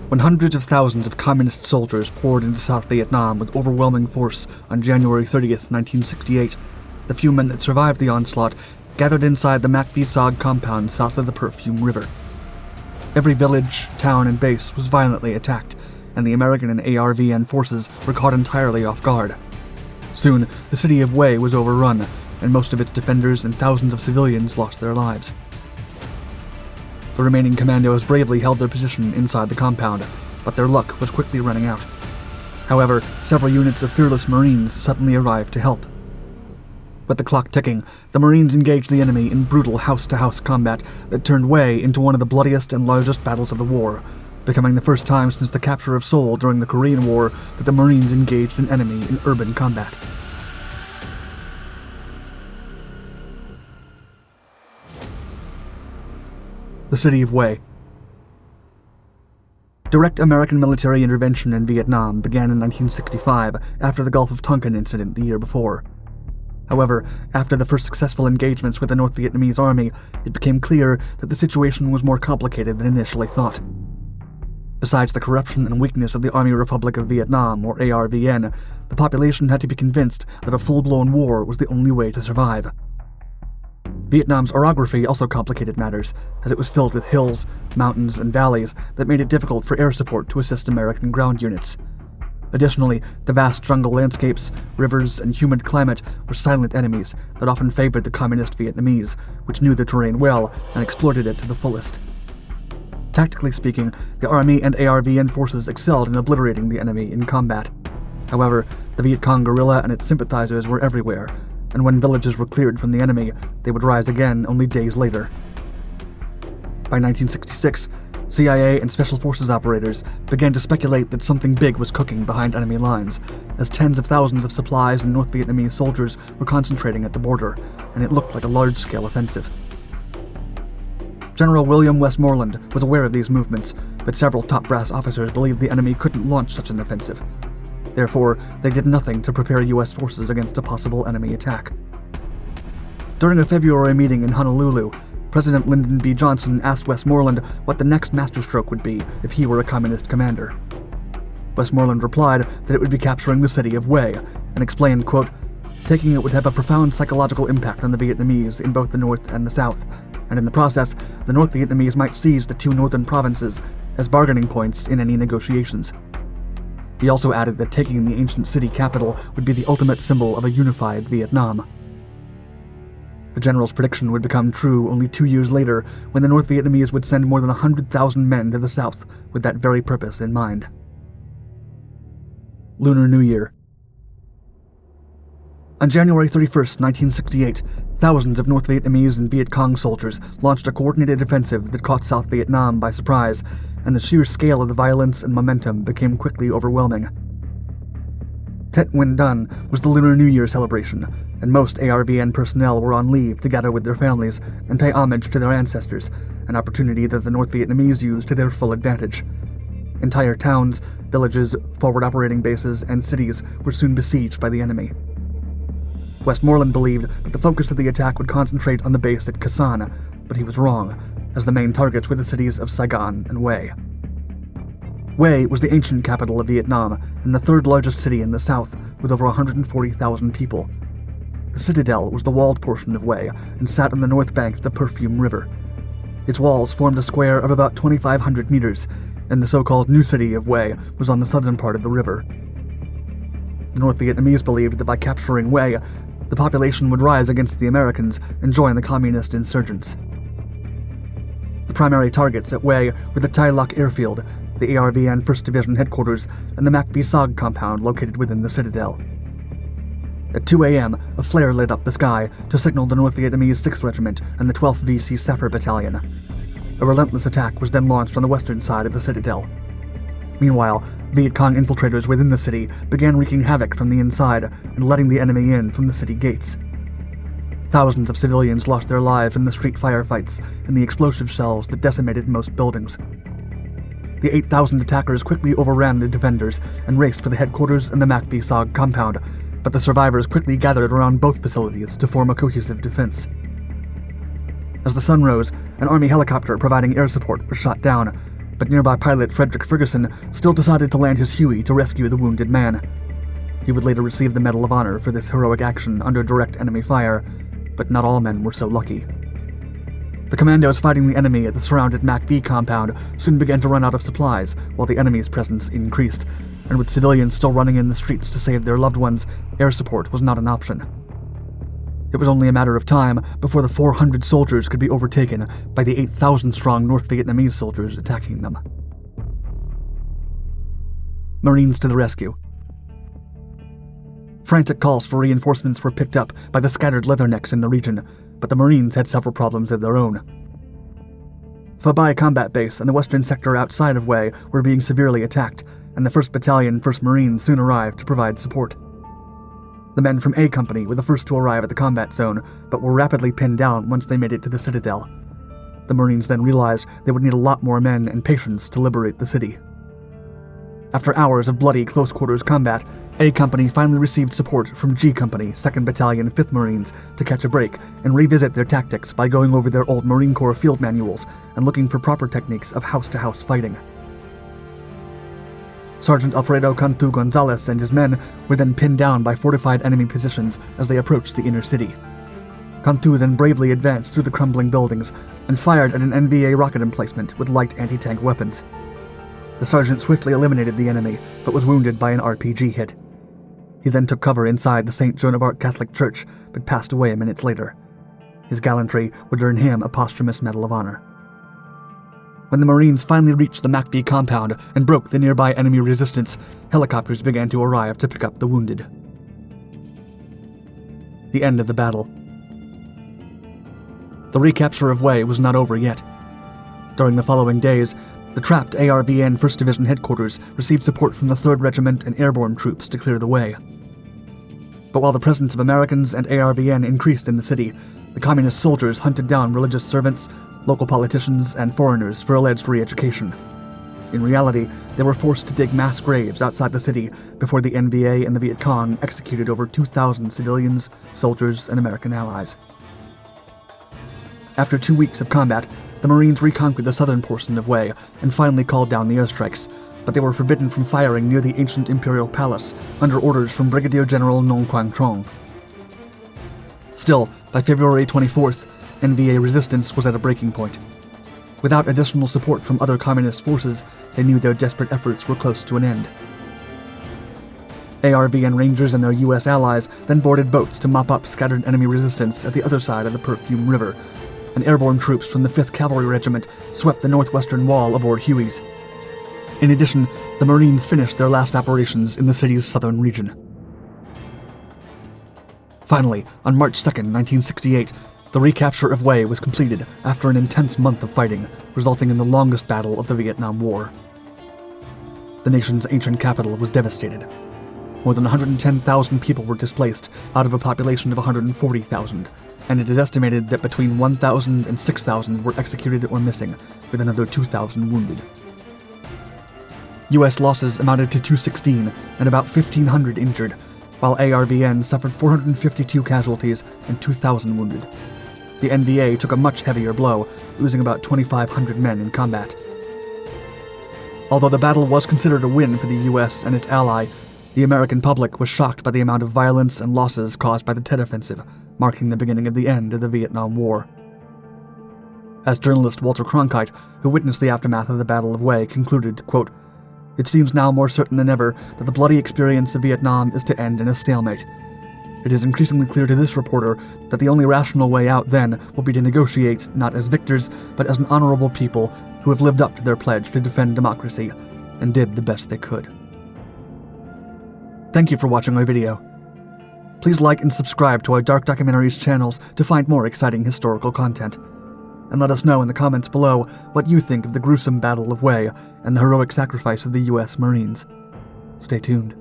When hundreds of thousands of communist soldiers poured into South Vietnam with overwhelming force on January 30th, 1968, the few men that survived the onslaught gathered inside the MACV-SOG compound south of the Perfume River. Every village, town, and base was violently attacked, and the American and ARVN forces were caught entirely off guard. Soon, the city of Hue was overrun, and most of its defenders and thousands of civilians lost their lives. The remaining commandos bravely held their position inside the compound, but their luck was quickly running out. However, several units of fearless Marines suddenly arrived to help. With the clock ticking, the Marines engaged the enemy in brutal house-to-house combat that turned Hue into one of the bloodiest and largest battles of the war, becoming the first time since the capture of Seoul during the Korean War that the Marines engaged an enemy in urban combat. The city of Hue. Direct American military intervention in Vietnam began in 1965 after the Gulf of Tonkin incident the year before. However, after the first successful engagements with the North Vietnamese army, it became clear that the situation was more complicated than initially thought. Besides the corruption and weakness of the Army Republic of Vietnam, or ARVN, the population had to be convinced that a full-blown war was the only way to survive. Vietnam's orography also complicated matters, as it was filled with hills, mountains, and valleys that made it difficult for air support to assist American ground units. Additionally, the vast jungle landscapes, rivers, and humid climate were silent enemies that often favored the communist Vietnamese, which knew the terrain well and exploited it to the fullest. Tactically speaking, the Army and ARVN forces excelled in obliterating the enemy in combat. However, the Viet Cong guerrilla and its sympathizers were everywhere, and when villages were cleared from the enemy, they would rise again only days later. By 1966, CIA and Special Forces operators began to speculate that something big was cooking behind enemy lines, as tens of thousands of supplies and North Vietnamese soldiers were concentrating at the border, and it looked like a large-scale offensive. General William Westmoreland was aware of these movements, but several top brass officers believed the enemy couldn't launch such an offensive. Therefore, they did nothing to prepare U.S. forces against a possible enemy attack. During a February meeting in Honolulu, President Lyndon B. Johnson asked Westmoreland what the next masterstroke would be if he were a communist commander. Westmoreland replied that it would be capturing the city of Hue, and explained, quote, "Taking it would have a profound psychological impact on the Vietnamese in both the North and the South, and in the process, the North Vietnamese might seize the two northern provinces as bargaining points in any negotiations." He also added that taking the ancient city capital would be the ultimate symbol of a unified Vietnam. The general's prediction would become true only 2 years later, when the North Vietnamese would send more than 100,000 men to the south with that very purpose in mind. Lunar New Year. On January 31st, 1968, thousands of North Vietnamese and Viet Cong soldiers launched a coordinated offensive that caught South Vietnam by surprise, and the sheer scale of the violence and momentum became quickly overwhelming. Tet Nguyen Dan was the Lunar New Year celebration, and most ARVN personnel were on leave to gather with their families and pay homage to their ancestors, an opportunity that the North Vietnamese used to their full advantage. Entire towns, villages, forward operating bases, and cities were soon besieged by the enemy. Westmoreland believed that the focus of the attack would concentrate on the base at Ca San, but he was wrong, as the main targets were the cities of Saigon and Hue. Hue was the ancient capital of Vietnam and the third largest city in the south, with over 140,000 people. The citadel was the walled portion of Hue and sat on the north bank of the Perfume River. Its walls formed a square of about 2,500 meters, and the so-called New City of Hue was on the southern part of the river. The North Vietnamese believed that by capturing Hue, the population would rise against the Americans and join the communist insurgents. The primary targets at Hue were the Tai Loc airfield, the ARVN 1st Division headquarters, and the MACV-SOG compound located within the citadel. At 2 a.m., a flare lit up the sky to signal the North Vietnamese 6th Regiment and the 12th VC Sapper Battalion. A relentless attack was then launched on the western side of the citadel. Meanwhile, Viet Cong infiltrators within the city began wreaking havoc from the inside and letting the enemy in from the city gates. Thousands of civilians lost their lives in the street firefights and the explosive shells that decimated most buildings. The 8,000 attackers quickly overran the defenders and raced for the headquarters and the MACV-SOG compound, but the survivors quickly gathered around both facilities to form a cohesive defense. As the sun rose, an army helicopter providing air support was shot down, but nearby pilot Frederick Ferguson still decided to land his Huey to rescue the wounded man. He would later receive the Medal of Honor for this heroic action under direct enemy fire, but not all men were so lucky. The commandos fighting the enemy at the surrounded MACV compound soon began to run out of supplies, while the enemy's presence increased, and with civilians still running in the streets to save their loved ones, air support was not an option. It was only a matter of time before the 400 soldiers could be overtaken by the 8,000-strong North Vietnamese soldiers attacking them. Marines to the rescue. Frantic calls for reinforcements were picked up by the scattered leathernecks in the region, but the Marines had several problems of their own. Pha combat base and the western sector outside of Hue were being severely attacked, and the 1st Battalion 1st Marines soon arrived to provide support. The men from A Company were the first to arrive at the combat zone, but were rapidly pinned down once they made it to the Citadel. The Marines then realized they would need a lot more men and patience to liberate the city. After hours of bloody close-quarters combat, A Company finally received support from G Company, 2nd Battalion 5th Marines, to catch a break and revisit their tactics by going over their old Marine Corps field manuals and looking for proper techniques of house-to-house fighting. Sergeant Alfredo Cantu Gonzalez and his men were then pinned down by fortified enemy positions as they approached the inner city. Cantu then bravely advanced through the crumbling buildings and fired at an NVA rocket emplacement with light anti-tank weapons. The sergeant swiftly eliminated the enemy, but was wounded by an RPG hit. He then took cover inside the St. Joan of Arc Catholic Church, but passed away minutes later. His gallantry would earn him a posthumous Medal of Honor. When the Marines finally reached the MACV compound and broke the nearby enemy resistance, helicopters began to arrive to pick up the wounded. The end of the battle. The recapture of Hue was not over yet. During the following days, the trapped ARVN 1st Division headquarters received support from the 3rd Regiment and airborne troops to clear the way. But while the presence of Americans and ARVN increased in the city, the communist soldiers hunted down religious servants, local politicians, and foreigners for alleged re-education. In reality, they were forced to dig mass graves outside the city before the NVA and the Viet Cong executed over 2,000 civilians, soldiers, and American allies. After 2 weeks of combat, the Marines reconquered the southern portion of Hue and finally called down the airstrikes, but they were forbidden from firing near the ancient Imperial Palace under orders from Brigadier General Nong Quang Trong. Still, by February 24th, NVA resistance was at a breaking point. Without additional support from other communist forces, they knew their desperate efforts were close to an end. ARVN Rangers and their U.S. allies then boarded boats to mop up scattered enemy resistance at the other side of the Perfume River, and airborne troops from the 5th Cavalry Regiment swept the northwestern wall aboard Hueys. In addition, the Marines finished their last operations in the city's southern region. Finally, on March 2nd, 1968, the recapture of Hue was completed after an intense month of fighting, resulting in the longest battle of the Vietnam War. The nation's ancient capital was devastated. More than 110,000 people were displaced out of a population of 140,000, and it is estimated that between 1,000 and 6,000 were executed or missing, with another 2,000 wounded. U.S. losses amounted to 216 and about 1,500 injured, while ARVN suffered 452 casualties and 2,000 wounded. The NVA took a much heavier blow, losing about 2,500 men in combat. Although the battle was considered a win for the U.S. and its ally, the American public was shocked by the amount of violence and losses caused by the Tet Offensive, marking the beginning of the end of the Vietnam War. As journalist Walter Cronkite, who witnessed the aftermath of the Battle of Hue, concluded, quote, "It seems now more certain than ever that the bloody experience of Vietnam is to end in a stalemate. It is increasingly clear to this reporter that the only rational way out then will be to negotiate not as victors, but as an honorable people who have lived up to their pledge to defend democracy and did the best they could." Thank you for watching my video. Please like and subscribe to our Dark Documentaries channels to find more exciting historical content. And let us know in the comments below what you think of the gruesome Battle of Hue and the heroic sacrifice of the U.S. Marines. Stay tuned.